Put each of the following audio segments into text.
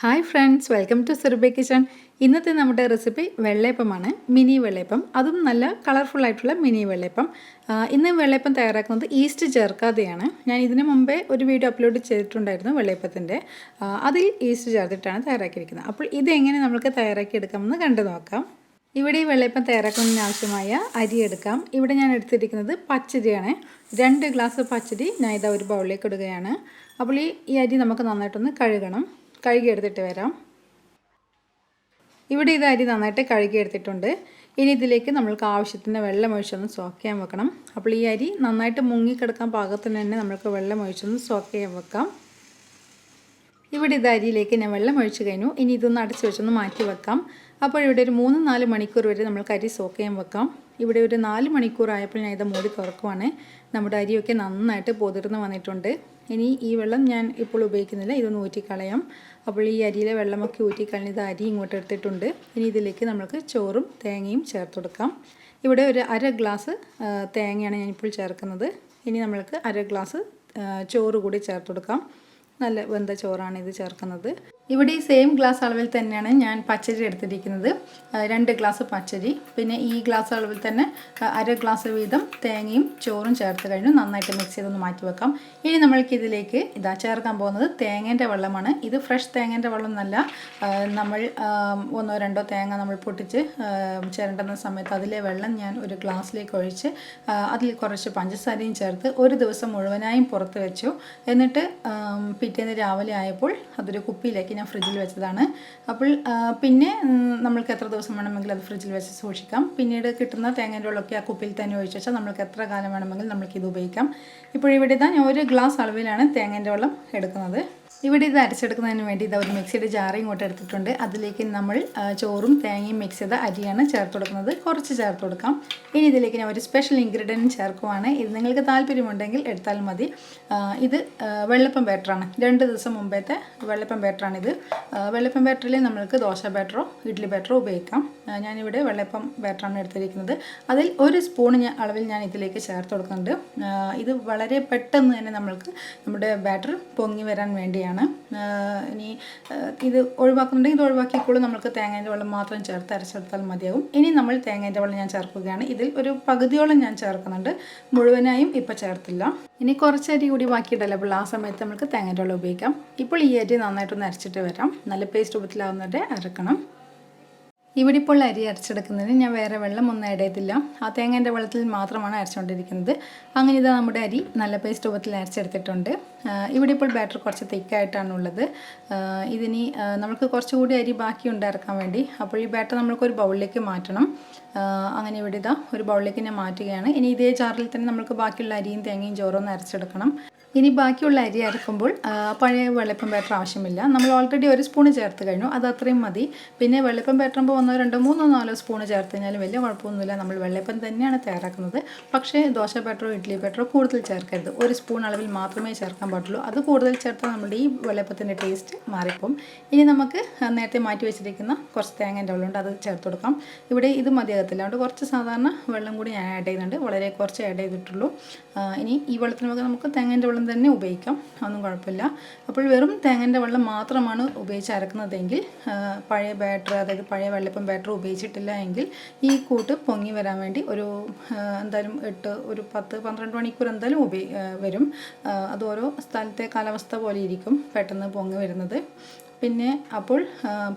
Hi friends, welcome to Surabhi kitchen. ഇന്നത്തെ നമ്മുടെ recipe വെള്ളയപ്പമാണ്. Mini വെള്ളയപ്പം. അതും നല്ല കളർഫുൾ ആയിട്ടുള്ള മിനി വെള്ളയപ്പം. ഇന്ന് വെള്ളയപ്പം തയ്യാറാക്കുന്നത് ഈസ്റ്റ് ചേർക്കാതെയാണ്. ഞാൻ ഇതിനു മുമ്പേ ഒരു വീഡിയോ അപ്ലോഡ് ചെയ്തിട്ടുണ്ടായിരുന്നു വെള്ളയപ്പത്തിൻ്റെ. അതിൽ ഈസ്റ്റ് ചേർത്തിട്ടാണ് തയ്യാറാക്കിയിരിക്കുന്നത്. അപ്പോൾ ഇതെങ്ങനെ നമുക്ക് തയ്യാറാക്കിയെടുക്കാമെന്ന് കണ്ടു നോക്കാം. ഇവിടെ ഈ വെള്ളയപ്പം തയ്യാറാക്കുന്നതിന് ആവശ്യമായ അരി എടുക്കാം. ഇവിടെ ഞാൻ എടുത്തിരിക്കുന്നത് പച്ചരിയാണ്. 2 ഗ്ലാസ് പച്ചരി ഞാൻ ഇതാ ഒരു ബൗളിലേക്ക് ഇടുകയാണ്. അപ്പോൾ ഈ അരി നമുക്ക് നന്നായിട്ടൊന്ന് കഴുകണം. കഴുകിയെടുത്തിട്ട് വരാം. ഇവിടെ ഇത് അരി നന്നായിട്ട് കഴുകിയെടുത്തിട്ടുണ്ട്. ഇനി ഇതിലേക്ക് നമ്മൾക്ക് ആവശ്യത്തിന് വെള്ളം ഒഴിച്ചൊന്ന് സോക്ക് ചെയ്യാൻ വെക്കണം. അപ്പോൾ ഈ അരി നന്നായിട്ട് മുങ്ങിക്കിടക്കാൻ പാകത്തിന് തന്നെ നമ്മൾക്ക് വെള്ളം ഒഴിച്ചൊന്ന് സോക്ക് ചെയ്യാൻ വെക്കാം. ഇവിടെ ഇത് അരിയിലേക്ക് ഞാൻ വെള്ളം ഒഴിച്ച് കഴിഞ്ഞു. ഇനി ഇതൊന്ന് അടച്ച് വെച്ചൊന്ന് മാറ്റി വെക്കാം. അപ്പോൾ ഇവിടെ ഒരു 3-4 മണിക്കൂർ വരെ നമ്മൾക്ക് അരി സോക്ക് ചെയ്യാൻ വെക്കാം. ഇവിടെ ഒരു 4 മണിക്കൂർ ആയപ്പോൾ ഞാൻ ഇത് മൂടി തുറക്കുവാണ്. നമ്മുടെ അരിയൊക്കെ നന്നായിട്ട് പൊതിർന്ന് വന്നിട്ടുണ്ട്. ഇനി ഈ വെള്ളം ഞാൻ ഇപ്പോൾ ഉപയോഗിക്കുന്നില്ല, ഇതൊന്ന് ഊറ്റിക്കളയാം. അപ്പോൾ ഈ അരിയിലെ വെള്ളമൊക്കെ ഊറ്റിക്കളഞ്ഞത് അരി ഇങ്ങോട്ട് എടുത്തിട്ടുണ്ട്. ഇനി ഇതിലേക്ക് നമുക്ക് ചോറും തേങ്ങയും ചേർത്ത് കൊടുക്കാം. ഇവിടെ ഒരു 1/2 ഗ്ലാസ് തേങ്ങയാണ് ഞാനിപ്പോൾ ചേർക്കുന്നത്. ഇനി നമ്മൾക്ക് 1/2 ഗ്ലാസ് ചോറ് കൂടി ചേർത്ത് കൊടുക്കാം. നല്ല വെന്ത ചോറാണ് ഇത് ചേർക്കുന്നത്. ഇവിടെ ഈ സെയിം ഗ്ലാസ് അളവിൽ തന്നെയാണ് ഞാൻ പച്ചരി എടുത്തിരിക്കുന്നത്. 2 ഗ്ലാസ് പച്ചരി, പിന്നെ ഈ ഗ്ലാസ് അളവിൽ തന്നെ 1/2 ഗ്ലാസ് വീതം തേങ്ങയും ചോറും ചേർത്ത് കഴിഞ്ഞു നന്നായിട്ട് മിക്സ് ചെയ്തൊന്ന് മാറ്റി വെക്കാം. ഇനി നമ്മൾക്ക് ഇതിലേക്ക് ചേർക്കാൻ പോകുന്നത് തേങ്ങേൻ്റെ വെള്ളമാണ്. ഇത് ഫ്രഷ് തേങ്ങേൻ്റെ വെള്ളം എന്നല്ല, നമ്മൾ 1-2 തേങ്ങ നമ്മൾ പൊട്ടിച്ച് ചിരണ്ടുന്ന സമയത്ത് അതിലെ വെള്ളം ഞാൻ ഒരു ഗ്ലാസ്സിലേക്ക് ഒഴിച്ച് അതിൽ കുറച്ച് പഞ്ചസാരയും ചേർത്ത് ഒരു ദിവസം മുഴുവനായും പുറത്ത് വെച്ചു. എന്നിട്ട് പിറ്റേന്ന് രാവിലെ ആയപ്പോൾ അതൊരു കുപ്പിയിലേക്ക് ഞാൻ ഫ്രിഡ്ജിൽ വെച്ചതാണ്. അപ്പോൾ പിന്നെ നമ്മൾക്ക് എത്ര ദിവസം വേണമെങ്കിലും അത് ഫ്രിഡ്ജിൽ വെച്ച് സൂക്ഷിക്കാം. പിന്നീട് കിട്ടുന്ന തേങ്ങേൻ്റെ വെള്ളമൊക്കെ ആ കുപ്പിയിൽ തന്നെ ഒഴിച്ച് വെച്ചാൽ നമ്മൾക്ക് എത്ര കാലം വേണമെങ്കിലും നമ്മൾക്കിത് ഉപയോഗിക്കാം. ഇപ്പോൾ ഇവിടെ ഞാൻ 1 ഗ്ലാസ് അളവിലാണ് തേങ്ങേൻ്റെ വെള്ളം എടുക്കുന്നത്. ഇവിടെ ഇത് അരച്ചെടുക്കുന്നതിന് വേണ്ടി ഒരു മിക്സിയുടെ ജാർ ഇങ്ങോട്ട് എടുത്തിട്ടുണ്ട്. അതിലേക്ക് നമ്മൾ ചോറും തേങ്ങയും മിക്സ് ചെയ്ത അരിയാണ് ചേർത്ത് കൊടുക്കുന്നത്. കുറച്ച് ചേർത്ത് കൊടുക്കാം. ഇനി ഇതിലേക്ക് ഞാൻ ഒരു സ്പെഷ്യൽ ഇൻഗ്രീഡിയൻറ്റ് ചേർക്കുവാണ്. ഇത് നിങ്ങൾക്ക് താല്പര്യമുണ്ടെങ്കിൽ എടുത്താൽ മതി. ഇത് വെള്ളപ്പം ബാറ്ററാണ്. 2 ദിവസം മുമ്പത്തെ വെള്ളപ്പം ബാറ്ററാണിത്. വെള്ളപ്പം ബാറ്ററിൽ നമ്മൾക്ക് ദോശ ബാറ്ററോ ഇഡ്ഡലി ബാറ്ററോ ഉപയോഗിക്കാം. ഞാനിവിടെ വെള്ളപ്പം ബാറ്ററാണ് എടുത്തിരിക്കുന്നത്. അതിൽ 1 സ്പൂൺ അളവിൽ ഞാൻ ഇതിലേക്ക് ചേർത്ത് കൊടുക്കുന്നുണ്ട്. ഇത് വളരെ പെട്ടെന്ന് തന്നെ നമ്മൾക്ക് നമ്മുടെ ബാറ്റർ പൊങ്ങി വരാൻ വേണ്ടിയാണ്. ഇനി ഇത് ഒഴിവാക്കുന്നുണ്ടെങ്കിൽ ഇത് ഒഴിവാക്കിക്കോളൂ. നമുക്ക് തേങ്ങേൻ്റെ വെള്ളം മാത്രം ചേർത്ത് അരച്ചെടുത്താൽ മതിയാവും. ഇനി നമ്മൾ തേങ്ങേൻ്റെ വെള്ളം ഞാൻ ചേർക്കുകയാണ്. ഇതിൽ ഒരു പകുതിയോളം ഞാൻ ചേർക്കുന്നുണ്ട്, മുഴുവനായും ഇപ്പോൾ ചേർത്തില്ല. ഇനി കുറച്ച് അരി കൂടി ബാക്കിയിട്ടല്ല, അപ്പോൾ ആ സമയത്ത് നമുക്ക് തേങ്ങേൻ്റെ വെള്ളം ഉപയോഗിക്കാം. ഇപ്പോൾ ഈ അരി നന്നായിട്ടൊന്ന് അരച്ചിട്ട് വരാം. നല്ല പേസ്റ്റ് രൂപത്തിലാവുന്നവരെ അരക്കണം. ഇവിടെ ഇപ്പോൾ അരി അരച്ചെടുക്കുന്നതിന് ഞാൻ വേറെ വെള്ളം ഒന്നും ആഡ് ചെയ്തില്ല. ആ തേങ്ങേൻ്റെ വെള്ളത്തിൽ മാത്രമാണ് അരച്ചുകൊണ്ടിരിക്കുന്നത്. അങ്ങനെ ഇതാ നമ്മുടെ അരി നല്ല പേസ്റ്റ് രൂപത്തിൽ അരച്ചെടുത്തിട്ടുണ്ട്. ഇവിടെ ഇപ്പോൾ ബാറ്റർ കുറച്ച് തിക്കായിട്ടാണുള്ളത്. ഇതിനി നമുക്ക് കുറച്ചുകൂടി അരി ബാക്കി ഉണ്ടാക്കാൻ വേണ്ടി അപ്പോൾ ഈ ബാറ്റർ നമ്മൾക്കൊരു ബൗളിലേക്ക് മാറ്റണം. അങ്ങനെ ഇവിടെ ഒരു ബൗളിലേക്ക് ഞാൻ മാറ്റുകയാണ്. ഇനി ഇതേ ജാറിൽ തന്നെ നമുക്ക് ബാക്കിയുള്ള അരിയും തേങ്ങയും ചോറും ഒന്ന് അരച്ചെടുക്കണം. ഇനി ബാക്കിയുള്ള അരി അരക്കുമ്പോൾ പഴയ വെള്ളപ്പം ബാറ്റർ ആവശ്യമില്ല. നമ്മൾ ഓൾറെഡി 1 സ്പൂൺ ചേർത്ത് കഴിഞ്ഞു, അത് അത്രയും മതി. പിന്നെ വെള്ളപ്പം ബാറ്ററുമ്പോൾ 1-2-3-4 സ്പൂൺ ചേർത്ത് കഴിഞ്ഞാൽ വലിയ കുഴപ്പമൊന്നുമില്ല. നമ്മൾ വെള്ളപ്പം തന്നെയാണ് തയ്യാറാക്കുന്നത്. പക്ഷേ ദോശ ബാറ്ററോ ഇഡ്ഡലി ബാറ്ററോ കൂടുതൽ ചേർക്കരുത്. 1 സ്പൂൺ അളവിൽ മാത്രമേ ചേർക്കാൻ പാടുള്ളൂ. അത് കൂടുതൽ ചേർത്താൽ നമ്മുടെ ഈ വെള്ളപ്പത്തിൻ്റെ ടേസ്റ്റ് മാറിപ്പോവും. ഇനി നമുക്ക് നേരത്തെ മാറ്റി വെച്ചിരിക്കുന്ന കുറച്ച് തേങ്ങേൻ്റെ വെള്ളമുണ്ട്, അത് ചേർത്ത് കൊടുക്കാം. ഇവിടെ ഇത് മതിയാകത്തില്ല, അതുകൊണ്ട് കുറച്ച് സാധാരണ വെള്ളം കൂടി ഞാൻ ആഡ് ചെയ്യുന്നുണ്ട്. വളരെ കുറച്ച് ആഡ് ചെയ്തിട്ടുള്ളൂ. ഇനി ഈ വെള്ളത്തിനൊക്കെ നമുക്ക് തേങ്ങേൻ്റെ വെള്ളം തന്നെ ഉപയോഗിക്കാം, ഒന്നും കുഴപ്പമില്ല. അപ്പോൾ വെറും തേങ്ങേൻ്റെ വെള്ളം മാത്രമാണ് ഉപയോഗിച്ച് അരക്കുന്നതെങ്കിൽ, പഴയ ബാറ്റർ അതായത് പഴയ വെള്ളപ്പം ബാറ്റർ ഉപയോഗിച്ചിട്ടില്ല എങ്കിൽ ഈ കൂട്ട് പൊങ്ങി വരാൻ വേണ്ടി എന്തായാലും 10-12 മണിക്കൂർ എന്തായാലും വരും. അത് ഓരോ സ്ഥലത്തെ കാലാവസ്ഥ പോലെ ഇരിക്കും പെട്ടെന്ന് പൊങ്ങി വരുന്നത്. പിന്നെ അപ്പോൾ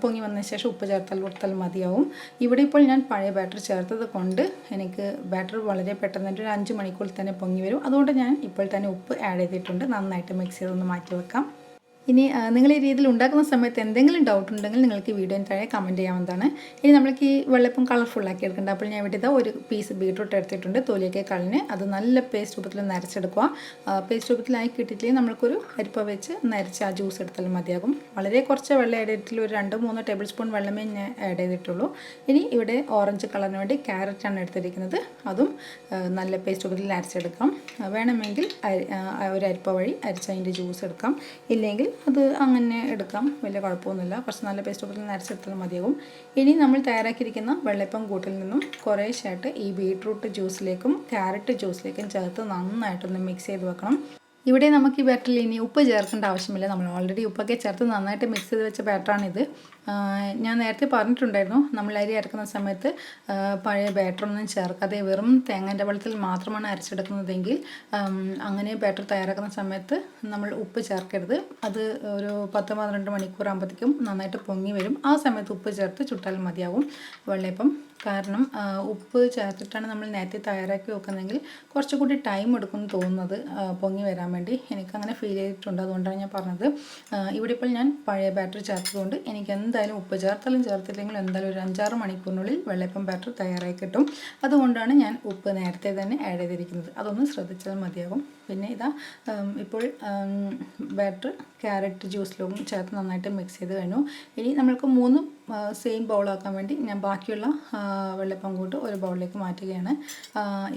പൊങ്ങി വന്നതിന് ശേഷം ഉപ്പ് കൊടുത്താൽ മതിയാവും. ഇവിടെ ഇപ്പോൾ ഞാൻ പഴയ ബാറ്റർ ചേർത്തത് കൊണ്ട് എനിക്ക് ബാറ്റർ വളരെ പെട്ടെന്ന് ഒരു 5 മണിക്കൂറിൽ തന്നെ പൊങ്ങി വരും. അതുകൊണ്ട് ഞാൻ ഇപ്പോൾ തന്നെ ഉപ്പ് ആഡ് ചെയ്തിട്ടുണ്ട്. നന്നായിട്ട് മിക്സ് ചെയ്തൊന്ന് മാറ്റി വെക്കാം. ഇനി നിങ്ങൾ ഈ രീതിയിൽ ഉണ്ടാക്കുന്ന സമയത്ത് എന്തെങ്കിലും ഡൗട്ട് ഉണ്ടെങ്കിൽ നിങ്ങൾക്ക് വീഡിയോയിൽ താഴെ കമൻറ്റ് ചെയ്യാവുന്നതാണ്. ഇനി നമ്മൾക്ക് ഈ വെള്ളപ്പം കളർഫുള്ളാക്കി എടുക്കേണ്ട. അപ്പോൾ ഞാൻ ഇവിടെ ഒരു പീസ് ബീട്രൂട്ട് എടുത്തിട്ടുണ്ട്, തൊലിയൊക്കെ കളഞ്ഞ് അത് നല്ല പേസ്റ്റ് രൂപത്തിൽ നരച്ചെടുക്കുക. പേസ്റ്റ് രൂപത്തിലായി കിട്ടിയിട്ടില്ലെങ്കിൽ നമ്മൾക്കൊരു അരിപ്പ വെച്ച് നരച്ച് ആ ജ്യൂസ് എടുത്താലും മതിയാകും. വളരെ കുറച്ച് വെള്ളം ആഡ് ചെയ്തിട്ടുള്ള ഒരു 2-3 ടേബിൾ സ്പൂൺ വെള്ളമേ ഞാൻ ആഡ് ചെയ്തിട്ടുള്ളൂ. ഇനി ഇവിടെ ഓറഞ്ച് കളറിന് വേണ്ടി ക്യാരറ്റാണ് എടുത്തിരിക്കുന്നത്. അതും നല്ല പേസ്റ്റ് രൂപത്തിൽ അരച്ചെടുക്കാം. വേണമെങ്കിൽ ഒരു അരിപ്പ വഴി അരച്ച് അതിൻ്റെ ജ്യൂസ് എടുക്കാം. ഇല്ലെങ്കിൽ അത് അങ്ങനെ എടുക്കാം, വലിയ കുഴപ്പമൊന്നുമില്ല. കുറച്ച് നല്ല പേസ്റ്റ് രൂപത്തിൽ അരച്ചെടുത്താൽ മതിയാകും. ഇനി നമ്മൾ തയ്യാറാക്കിയിരിക്കുന്ന വെള്ളപ്പം കൂട്ടിൽ നിന്നും കുറേശ്ശായിട്ട് ഈ ബീട്രൂട്ട് ജ്യൂസിലേക്കും ക്യാരറ്റ് ജ്യൂസിലേക്കും ചേർത്ത് നന്നായിട്ടൊന്ന് മിക്സ് ചെയ്ത് വെക്കണം. ഇവിടെ നമുക്ക് ഈ ബാറ്ററിൽ ഇനി ഉപ്പ് ചേർക്കേണ്ട ആവശ്യമില്ല. നമ്മൾ ഓൾറെഡി ഉപ്പൊക്കെ ചേർത്ത് നന്നായിട്ട് മിക്സ് ചെയ്ത് വെച്ച ബാറ്ററാണിത്. ഞാൻ നേരത്തെ പറഞ്ഞിട്ടുണ്ടായിരുന്നു, നമ്മൾ അരി അരക്കുന്ന സമയത്ത് പഴയ ബാറ്ററൊന്നും ചേർക്കാതെ വെറും തേങ്ങേൻ്റെ വെള്ളത്തിൽ മാത്രമാണ് അരച്ചെടുക്കുന്നതെങ്കിൽ അങ്ങനെ ബാറ്റർ തയ്യാറാക്കുന്ന സമയത്ത് നമ്മൾ ഉപ്പ് ചേർക്കരുത്. അത് ഒരു 10-12 മണിക്കൂർ ആകുമ്പോഴത്തേക്കും നന്നായിട്ട് പൊങ്ങി വരും. ആ സമയത്ത് ഉപ്പ് ചേർത്ത് ചുട്ടാൽ മതിയാവും വെള്ളയപ്പം. കാരണം ഉപ്പ് ചേർത്തിട്ടാണ് നമ്മൾ നേരത്തെ തയ്യാറാക്കി വെക്കുന്നതെങ്കിൽ കുറച്ചുകൂടി ടൈം എടുക്കുമെന്ന് തോന്നുന്നത് പൊങ്ങി വരാൻ വേണ്ടി. എനിക്കങ്ങനെ ഫീൽ ചെയ്തിട്ടുണ്ട്, അതുകൊണ്ടാണ് ഞാൻ പറഞ്ഞത്. ഇവിടെ ഇപ്പോൾ ഞാൻ പഴയ ബാറ്ററി ചേർത്തതുകൊണ്ട് എനിക്ക് എന്തായാലും ഉപ്പ് ചേർത്താലും ചേർത്തില്ലെങ്കിലും എന്തായാലും ഒരു 5-6 മണിക്കൂറിനുള്ളിൽ വെള്ളയപ്പം ബാറ്റർ തയ്യാറായി കിട്ടും. അതുകൊണ്ടാണ് ഞാൻ ഉപ്പ് നേരത്തെ തന്നെ ആഡ് ചെയ്തിരിക്കുന്നത്. അതൊന്ന് ശ്രദ്ധിച്ചാൽ മതിയാകും. പിന്നെ ഇതാ ഇപ്പോൾ ബാറ്റർ ക്യാരറ്റ് ജ്യൂസിലും ചേർത്ത് നന്നായിട്ട് മിക്സ് ചെയ്ത് കഴിഞ്ഞു. ഇനി നമ്മൾക്ക് 3 സെയിം ബൗളാക്കാൻ വേണ്ടി ഞാൻ ബാക്കിയുള്ള വെള്ളയപ്പം കൂട്ട് ഒരു ബൗളിലേക്ക് മാറ്റുകയാണ്.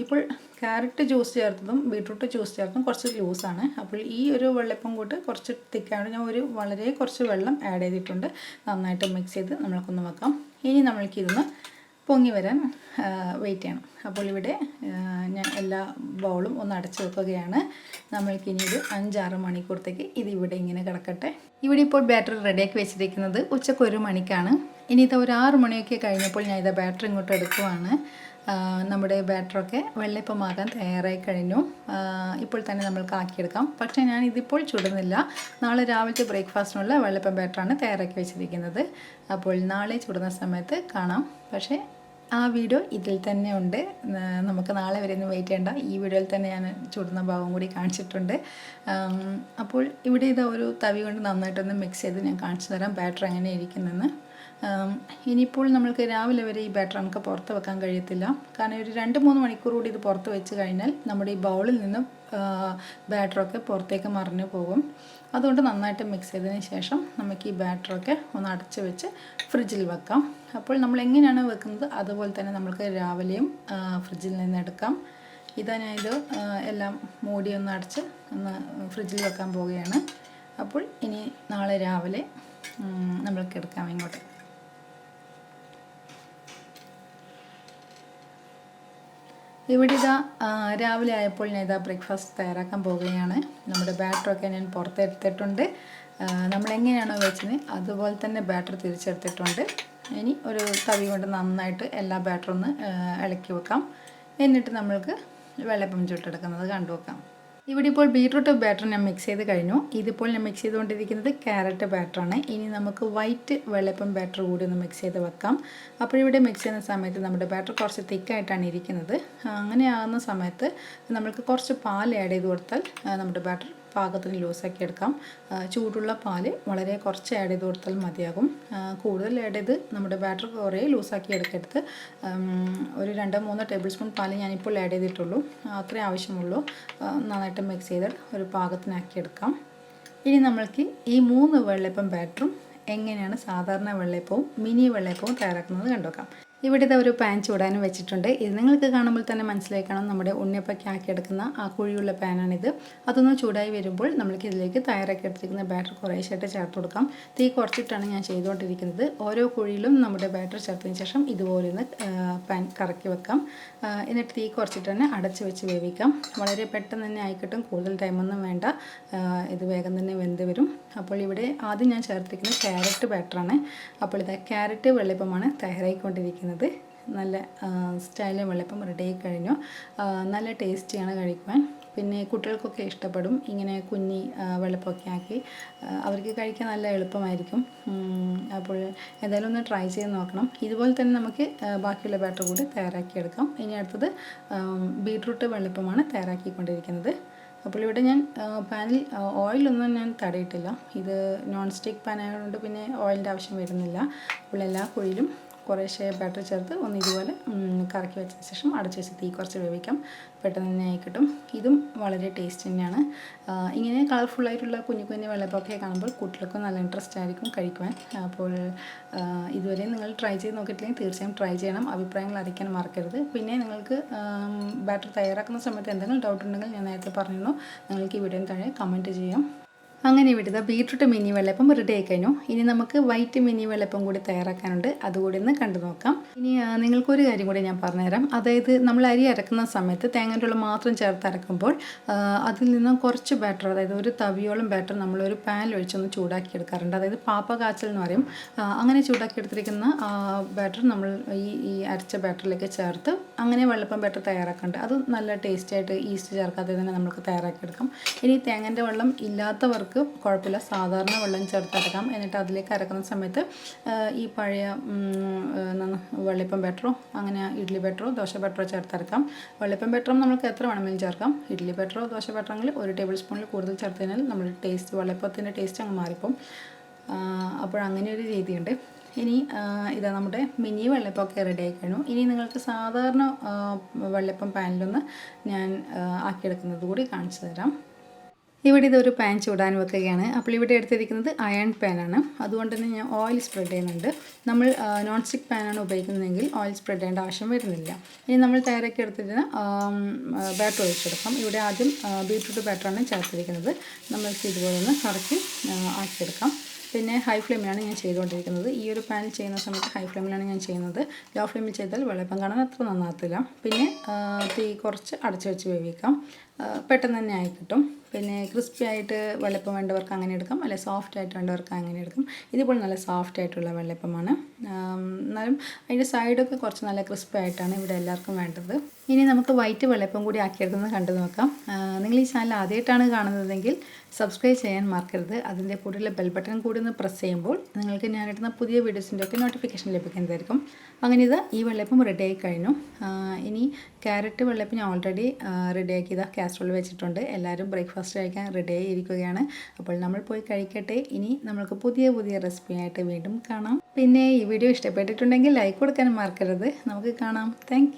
ഇപ്പോൾ ക്യാരറ്റ് ജ്യൂസ് ചേർത്തതും ബീട്രൂട്ട് ജ്യൂസ് ചേർത്തതും കുറച്ച് ലൂസാണ്. അപ്പോൾ ഈ ഒരു വെള്ളയപ്പം കൂട്ട് കുറച്ച് തിക്കായതുകൊണ്ട് ഞാൻ വളരെ കുറച്ച് വെള്ളം ആഡ് ചെയ്തിട്ടുണ്ട്. നന്നായിട്ട് മിക്സ് ചെയ്ത് നമ്മൾക്കൊന്ന് വെക്കാം. ഇനി നമ്മൾക്കിതൊന്ന് പൊങ്ങി വരാൻ വെയിറ്റ് ചെയ്യണം. അപ്പോൾ ഇവിടെ ഞാൻ എല്ലാ ബൗളും ഒന്ന് അടച്ചു വെക്കുകയാണ്. നമ്മൾക്കിനി ഒരു 5-6 മണിക്കൂറത്തേക്ക് ഇത് ഇവിടെ ഇങ്ങനെ കിടക്കട്ടെ. ഇവിടെ ഇപ്പോൾ ബാറ്റർ റെഡിയാക്കി വെച്ചിരിക്കുന്നത് ഉച്ചയ്ക്ക് 1 മണിക്കാണ്. ഇനി ഇത് ഒരു 6 മണിയൊക്കെ കഴിഞ്ഞപ്പോൾ ഞാൻ ഇത് ബാറ്റർ ഇങ്ങോട്ട് എടുക്കുവാണ്. നമ്മുടെ ബാറ്ററൊക്കെ വെള്ളയപ്പമാകാൻ തയ്യാറായി കഴിഞ്ഞു. ഇപ്പോൾ തന്നെ നമ്മൾക്ക് ആക്കിയെടുക്കാം. പക്ഷേ ഞാൻ ഇതിപ്പോൾ ചുടുന്നില്ല. നാളെ രാവിലത്തെ ബ്രേക്ക്ഫാസ്റ്റിനുള്ള വെള്ളയപ്പം ബാറ്ററാണ് തയ്യാറാക്കി വെച്ചിരിക്കുന്നത്. അപ്പോൾ നാളെ ചുടുന്ന സമയത്ത് കാണാം. പക്ഷേ ആ വീഡിയോ ഇതിൽ തന്നെ ഉണ്ട്. നമുക്ക് നാളെ വരെ ഒന്നും വെയിറ്റ് ചെയ്യേണ്ട. ഈ വീഡിയോയിൽ തന്നെ ഞാൻ ചുടുന്ന ഭാഗം കൂടി കാണിച്ചിട്ടുണ്ട്. അപ്പോൾ ഇവിടെ ഇത് ഒരു തവി കൊണ്ട് നന്നായിട്ടൊന്ന് മിക്സ് ചെയ്ത് ഞാൻ കാണിച്ചു തരാം ബാറ്റർ എങ്ങനെ ഇരിക്കുന്നതെന്ന്. ഇനിയിപ്പോൾ നമ്മൾക്ക് രാവിലെ വരെ ഈ ബാറ്റർ നമുക്ക് പുറത്ത് വെക്കാൻ കഴിയത്തില്ല. കാരണം ഒരു 2-3 മണിക്കൂർ കൂടി ഇത് പുറത്ത് വെച്ച് കഴിഞ്ഞാൽ നമ്മുടെ ഈ ബൗളിൽ നിന്ന് ബാറ്ററൊക്കെ പുറത്തേക്ക് മറിഞ്ഞു പോകും. അതുകൊണ്ട് നന്നായിട്ട് മിക്സ് ചെയ്തതിന് ശേഷം നമുക്ക് ഈ ബാറ്ററൊക്കെ ഒന്ന് അടച്ച് വെച്ച് ഫ്രിഡ്ജിൽ വെക്കാം. അപ്പോൾ നമ്മൾ എങ്ങനെയാണ് വെക്കുന്നത് അതുപോലെ തന്നെ നമുക്ക് രാവിലെയും ഫ്രിഡ്ജിൽ നിന്ന് എടുക്കാം. ഇതാ ഞാൻ ഇത് എല്ലാം മൂടി ഒന്ന് അടച്ച് ഒന്ന് ഫ്രിഡ്ജിൽ വെക്കാൻ പോവുകയാണ്. അപ്പോൾ ഇനി നാളെ രാവിലെ നമ്മൾക്ക് എടുക്കാം ഇങ്ങോട്ട്. ഇവിടെ ഇതാ രാവിലെ ആയപ്പോൾ ഞാൻ ഇതാ ബ്രേക്ക്ഫാസ്റ്റ് തയ്യാറാക്കാൻ പോവുകയാണ്. നമ്മുടെ ബാറ്ററൊക്കെ ഞാൻ പുറത്തെടുത്തിട്ടുണ്ട്. നമ്മളെങ്ങനെയാണോ വെച്ചത് അതുപോലെ തന്നെ ബാറ്റർ തിരിച്ചെടുത്തിട്ടുണ്ട്. ഇനി ഒരു തവി കൊണ്ട് നന്നായിട്ട് എല്ലാ ബാറ്ററും ഒന്ന് ഇളക്കി വെക്കാം. എന്നിട്ട് നമ്മൾക്ക് വെള്ളയപ്പം ചുട്ടെടുക്കുന്നത് കണ്ടു വെക്കാം. ഇവിടെ ഇപ്പോൾ ബീട്രൂട്ട് ബാറ്റർ ഞാൻ മിക്സ് ചെയ്ത് കഴിഞ്ഞു. ഇതിപ്പോൾ ഞാൻ മിക്സ് ചെയ്തുകൊണ്ടിരിക്കുന്നത് ക്യാരറ്റ് ബാറ്ററാണ്. ഇനി നമുക്ക് വൈറ്റ് വെള്ളയപ്പം ബാറ്റർ കൂടി ഒന്ന് മിക്സ് ചെയ്ത് വെക്കാം. അപ്പോൾ ഇവിടെ മിക്സ് ചെയ്യുന്ന സമയത്ത് നമ്മുടെ ബാറ്റർ കുറച്ച് തിക്കായിട്ടാണ് ഇരിക്കുന്നത്. അങ്ങനെ ആകുന്ന സമയത്ത് നമ്മൾക്ക് കുറച്ച് പാൽ ആഡ് ചെയ്ത് കൊടുത്താൽ നമ്മുടെ ബാറ്റർ പാകത്തിന് ലൂസാക്കി എടുക്കാം. ചൂടുള്ള പാല് വളരെ കുറച്ച് ആഡ് ചെയ്ത് കൊടുത്താൽ മതിയാകും. കൂടുതൽ ആഡ് ചെയ്ത് നമ്മുടെ ബാറ്റർ കുറേ ലൂസാക്കി എടുക്കരുത്. ഒരു 2-3 ടേബിൾ സ്പൂൺ പാല് ഞാനിപ്പോൾ ആഡ് ചെയ്തിട്ടുള്ളൂ. അത്രേ ആവശ്യമുള്ളൂ. നന്നായിട്ട് മിക്സ് ചെയ്ത് ഒരു പാകത്തിനാക്കി എടുക്കാം. ഇനി നമ്മൾക്ക് ഈ 3 വെള്ളയപ്പം ബാറ്ററും എങ്ങനെയാണ് സാധാരണ വെള്ളയപ്പവും മിനി വെള്ളയപ്പവും തയ്യാറാക്കുന്നത് കണ്ടുവെക്കാം. ഇവിടെ ഇതാ ഒരു പാൻ ചൂടാനും വെച്ചിട്ടുണ്ട്. ഇത് നിങ്ങൾക്ക് കാണുമ്പോൾ തന്നെ മനസ്സിലാക്കണം നമ്മുടെ ഉണ്ണിയപ്പൊക്കെ ആക്കിയെടുക്കുന്ന ആ കുഴിയുള്ള പാനാണിത്. അതൊന്ന് ചൂടായി വരുമ്പോൾ നമ്മൾക്ക് ഇതിലേക്ക് തയ്യാറാക്കി എടുത്തിരിക്കുന്ന ബാറ്റർ കുറേശ്ശായിട്ട് ചേർത്ത് കൊടുക്കാം. തീ കുറച്ചിട്ടാണ് ഞാൻ ചെയ്തുകൊണ്ടിരിക്കുന്നത്. ഓരോ കുഴിയിലും നമ്മുടെ ബാറ്റർ ചേർത്തതിന് ശേഷം ഇതുപോലെ ഒന്ന് പാൻ കറക്കി വെക്കാം. എന്നിട്ട് തീ കുറച്ചിട്ട് തന്നെ അടച്ച് വെച്ച് വേവിക്കാം. വളരെ പെട്ടെന്ന് തന്നെ ആയിക്കിട്ടും. കൂടുതൽ ടൈമൊന്നും വേണ്ട. ഇത് വേഗം തന്നെ വെന്ത് വരും. അപ്പോൾ ഇവിടെ ആദ്യം ഞാൻ ചേർത്തിരിക്കുന്നത് ക്യാരറ്റ് ബാറ്ററാണ്. അപ്പോൾ ഇത് ക്യാരറ്റ് വെള്ളയപ്പമാണ് തയ്യാറായിക്കൊണ്ടിരിക്കുന്നത്. നല്ല സ്റ്റൈലിൽ വെള്ളയപ്പം റെഡി ആയി കഴിഞ്ഞു. നല്ല ടേസ്റ്റിയാണ് കഴിക്കുവാൻ. പിന്നെ കുട്ടികൾക്കൊക്കെ ഇഷ്ടപ്പെടും. ഇങ്ങനെ കുഞ്ഞി വെള്ളപ്പൊക്കെ ആക്കി അവർക്ക് കഴിക്കാൻ നല്ല എളുപ്പമായിരിക്കും. അപ്പോൾ എന്തായാലും ഒന്ന് ട്രൈ ചെയ്ത് നോക്കണം. ഇതുപോലെ തന്നെ നമുക്ക് ബാക്കിയുള്ള ബാറ്റർ കൂടി തയ്യാറാക്കിയെടുക്കാം. ഇനി അടുത്തത് ബീട്രൂട്ട് വെള്ളപ്പമാണ് തയ്യാറാക്കിക്കൊണ്ടിരിക്കുന്നത്. അപ്പോൾ ഇവിടെ ഞാൻ പാനിൽ ഓയിലൊന്നും ഞാൻ തടയിട്ടില്ല. ഇത് നോൺ സ്റ്റിക്ക് പാൻ ആയതുകൊണ്ട് പിന്നെ ഓയിലിൻ്റെ ആവശ്യം വരുന്നില്ല. അപ്പോൾ എല്ലാ കുഴിയിലും കുറേശ്ശെ ബാറ്റർ ചേർത്ത് ഒന്ന് ഇതുപോലെ കറക്കി വെച്ചതിന് ശേഷം അടച്ച് വെച്ച് തീ കുറച്ച് വേവിക്കാം. പെട്ടെന്ന് തന്നെ ആയി കിട്ടും. ഇതും വളരെ ടേസ്റ്റ് തന്നെയാണ്. ഇങ്ങനെ കളർഫുള്ളായിട്ടുള്ള കുഞ്ഞു കുഞ്ഞു വെള്ളപ്പൊക്കെ കാണുമ്പോൾ കുട്ടികൾക്കും നല്ല ഇൻട്രസ്റ്റ് ആയിരിക്കും കഴിക്കുവാൻ. അപ്പോൾ ഇതുവരെ നിങ്ങൾ ട്രൈ ചെയ്ത് നോക്കിയിട്ടില്ലെങ്കിൽ തീർച്ചയായും ട്രൈ ചെയ്യണം. അഭിപ്രായങ്ങൾ അറിയിക്കാൻ മറക്കരുത്. പിന്നെ നിങ്ങൾക്ക് ബാറ്റർ തയ്യാറാക്കുന്ന സമയത്ത് എന്തെങ്കിലും ഡൗട്ട് ഉണ്ടെങ്കിൽ ഞാൻ നേരത്തെ പറഞ്ഞിരുന്നു, നിങ്ങൾക്ക് ഈ വീഡിയോയിൽ താഴെ കമൻറ്റ് ചെയ്യാം. അങ്ങനെ ഇവിടെ ബീട്രൂട്ട് മിനി വെള്ളപ്പം റെഡി ആയി കഴിഞ്ഞു. ഇനി നമുക്ക് വൈറ്റ് മിനി വെള്ളപ്പം കൂടി തയ്യാറാക്കാനുണ്ട്. അതുകൂടി ഒന്ന് കണ്ടു നോക്കാം. ഇനി നിങ്ങൾക്കൊരു കാര്യം കൂടി ഞാൻ പറഞ്ഞുതരാം. അതായത് നമ്മൾ അരി അരക്കുന്ന സമയത്ത് തേങ്ങൻ്റെ വെള്ളം മാത്രം ചേർത്ത് അരക്കുമ്പോൾ അതിൽ നിന്നും കുറച്ച് ബാറ്റർ, അതായത് ഒരു തവിയോളം ബാറ്റർ നമ്മളൊരു പാനിൽ ഒഴിച്ചൊന്ന് ചൂടാക്കി എടുക്കാറുണ്ട്. അതായത് പാപ്പ കാച്ചൽ എന്ന് പറയും. അങ്ങനെ ചൂടാക്കി എടുത്തിരിക്കുന്ന ബാറ്റർ നമ്മൾ ഈ അരച്ച ബാറ്ററിലേക്ക് ചേർത്ത് അങ്ങനെ വെള്ളപ്പം ബാറ്റർ തയ്യാറാക്കാറുണ്ട്. അത് നല്ല ടേസ്റ്റി ആയിട്ട് ഈസ്റ്റ് ചേർക്കാതെ തന്നെ നമുക്ക് തയ്യാറാക്കിയെടുക്കാം. ഇനി തേങ്ങൻ്റെ വെള്ളം ഇല്ലാത്തവർക്ക് കുഴപ്പമില്ല, സാധാരണ വെള്ളം ചേർത്തരക്കാം. എന്നിട്ട് അതിലേക്ക് അരക്കുന്ന സമയത്ത് ഈ പഴയ വെള്ളപ്പം ബാറ്ററോ അങ്ങനെ ഇഡ്ഡലി ബാറ്ററോ ദോശ ബാറ്ററോ ചേർത്തരക്കാം. വെള്ളപ്പം ബാറ്ററും നമുക്ക് എത്ര വേണമെങ്കിലും ചേർക്കാം. ഇഡ്ഡലി ബാറ്ററോ ദോശ ബാറ്ററെങ്കിൽ 1 ടേബിൾ സ്പൂണിൽ കൂടുതൽ ചേർത്ത് കഴിഞ്ഞാൽ നമ്മുടെ ടേസ്റ്റ്, വെള്ളപ്പത്തിൻ്റെ ടേസ്റ്റ് അങ്ങ് മാറിപ്പോവും. അപ്പോൾ അങ്ങനെ ഒരു രീതിയുണ്ട്. ഇനി ഇതാ നമ്മുടെ മിനി വെള്ളപ്പമൊക്കെ റെഡി ആയി കഴിഞ്ഞു. ഇനി നിങ്ങൾക്ക് സാധാരണ വെള്ളപ്പം പാനിലൊന്ന് ഞാൻ ആക്കിയെടുക്കുന്നത് കൂടി കാണിച്ചു തരാം. ഇവിടെ ഇതൊരു പാൻ ചൂടാൻ വെക്കുകയാണ്. അപ്പോൾ ഇവിടെ എടുത്തിരിക്കുന്നത് അയൺ പാനാണ്. അതുകൊണ്ട് തന്നെ ഞാൻ ഓയിൽ സ്പ്രെഡ് ചെയ്യുന്നുണ്ട്. നമ്മൾ നോൺ സ്റ്റിക്ക് പാനാണ് ഉപയോഗിക്കുന്നതെങ്കിൽ ഓയിൽ സ്പ്രെഡ് ചെയ്യേണ്ട ആവശ്യം വരുന്നില്ല. ഇനി നമ്മൾ തയ്യാറാക്കി എടുത്തിട്ട് ബാറ്റർ ഒഴിച്ചെടുക്കാം. ഇവിടെ ആദ്യം ബീട്രൂട്ട് ബാറ്ററാണ് ചേർത്തിരിക്കുന്നത്. നമ്മൾക്ക് ഇതുപോലെ ഒന്ന് കറക്കി ആക്കിയെടുക്കാം. പിന്നെ ഹൈ ഫ്ലെയിമിലാണ് ഞാൻ ചെയ്തുകൊണ്ടിരിക്കുന്നത്. ഈ ഒരു പാനിൽ ചെയ്യുന്ന സമയത്ത് ഹൈ ഫ്ലെയിമിലാണ് ഞാൻ ചെയ്യുന്നത്. ലോ ഫ്ലെയിമിൽ ചെയ്താൽ വെള്ളപ്പം കാണാൻ അത്ര നന്നാകത്തില്ല. പിന്നെ തീ കുറച്ച് അടച്ചു വെച്ച് വേവിക്കാം. പെട്ടെന്ന് തന്നെ ആയി കിട്ടും. പിന്നെ ക്രിസ്പി ആയിട്ട് വെള്ളപ്പം വേണ്ടവർക്ക് അങ്ങനെ എടുക്കാം, അല്ലെ സോഫ്റ്റ് ആയിട്ട് വേണ്ടവർക്ക് അങ്ങനെ എടുക്കാം. ഇതിപ്പോൾ നല്ല സോഫ്റ്റ് ആയിട്ടുള്ള വെള്ളപ്പമാണ്. എന്നാലും അതിൻ്റെ സൈഡൊക്കെ കുറച്ച് നല്ല ക്രിസ്പി ആയിട്ടാണ് ഇവിടെ എല്ലാവർക്കും വേണ്ടത്. ഇനി നമുക്ക് വൈറ്റ് വെള്ളപ്പം കൂടി ആക്കിയെടുക്കുന്നത് കണ്ടു നോക്കാം. നിങ്ങൾ ഈ ചാനൽ ആദ്യമായിട്ടാണ് കാണുന്നതെങ്കിൽ സബ്സ്ക്രൈബ് ചെയ്യാൻ മറക്കരുത്. അതിൻ്റെ കൂടെയുള്ള ബെൽ ബട്ടൺ കൂടി ഒന്ന് പ്രസ് ചെയ്യുമ്പോൾ നിങ്ങൾക്ക് ഞാനിടുന്ന പുതിയ വീഡിയോസിൻ്റെ ഒക്കെ നോട്ടിഫിക്കേഷൻ ലഭിക്കുന്നതായിരിക്കും. അങ്ങനെ ഈ വെള്ളപ്പം റെഡി ആയി കഴിഞ്ഞു. ഇനി ക്യാരറ്റ് വെള്ളപ്പം ഞാൻ ഓൾറെഡി റെഡിയാക്കി കാസറോൾ വെച്ചിട്ടുണ്ട്. എല്ലാവരും ബ്രേക്ക്ഫാസ്റ്റ് കഴിക്കാൻ റെഡിയായി ഇരിക്കുകയാണ്. അപ്പോൾ നമ്മൾ പോയി കഴിക്കട്ടെ. ഇനി നമ്മൾക്ക് പുതിയ റെസിപ്പി ആയിട്ട് വീണ്ടും കാണാം. പിന്നെ ഈ വീഡിയോ ഇഷ്ടപ്പെട്ടിട്ടുണ്ടെങ്കിൽ ലൈക്ക് കൊടുക്കാനും മറക്കരുത്. നമുക്ക് കാണാം. താങ്ക്